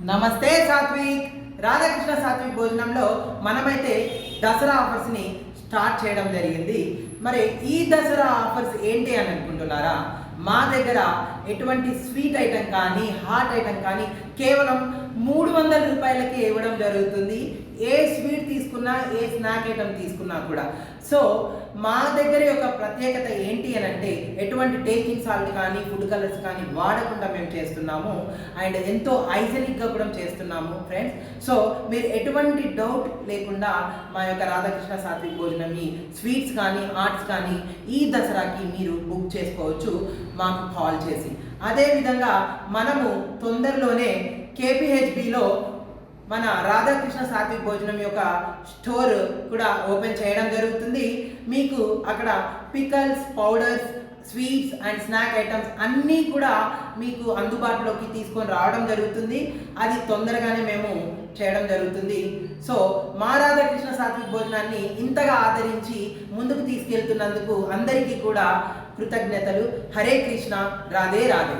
నమస్తే సాత్విక్. రాధాకృష్ణ సాత్విక్ భోజనంలో మనమైతే దసరా ఆఫర్స్ని స్టార్ట్ చేయడం జరిగింది. మరి ఈ దసరా ఆఫర్స్ ఏంటి అని అనుకుంటున్నారా? మా దగ్గర ఎటువంటి స్వీట్ ఐటెం కానీ హాట్ ఐటెం కానీ కేవలం 300 రూపాయలకి ఇవ్వడం జరుగుతుంది. ఏ స్వీట్ తీసుకున్నా, ఏ స్నాక్ ఐటెం తీసుకున్నా కూడా. సో మా దగ్గర యొక్క ప్రత్యేకత ఏంటి అని అంటే ఎటువంటి టేస్టింగ్ సాల్ట్ కానీ ఫుడ్ కలర్స్ కానీ వాడకుండా మేము చేస్తున్నాము. అండ్ ఎంతో హైజెనిక్గా కూడా చేస్తున్నాము ఫ్రెండ్స్. సో మీరు ఎటువంటి డౌట్ లేకుండా మా యొక్క రాధాకృష్ణ సాత్విక్ భోజనంని స్వీట్స్ కానీ ఆర్ట్స్ కానీ ఈ దసరాకి మీరు బుక్ చేసుకోవచ్చు మాకు కాల్ చేసి. అదేవిధంగా మనము తొందరలోనే కేపీహెచ్బిలో మన రాధాకృష్ణ సాత్విక్ భోజనం యొక్క స్టోర్ కూడా ఓపెన్ చేయడం జరుగుతుంది. మీకు అక్కడ pickles, powders, sweets and snack items అన్నీ కూడా మీకు అందుబాటులోకి తీసుకొని రావడం జరుగుతుంది. అది తొందరగానే మేము చేయడం జరుగుతుంది. సో మా రాధాకృష్ణ సాత్విక్ భోజనాన్ని ఇంతగా ఆదరించి ముందుకు తీసుకెళ్తున్నందుకు అందరికీ కూడా కృతజ్ఞతలు. హరే కృష్ణ, రాధే రాధే.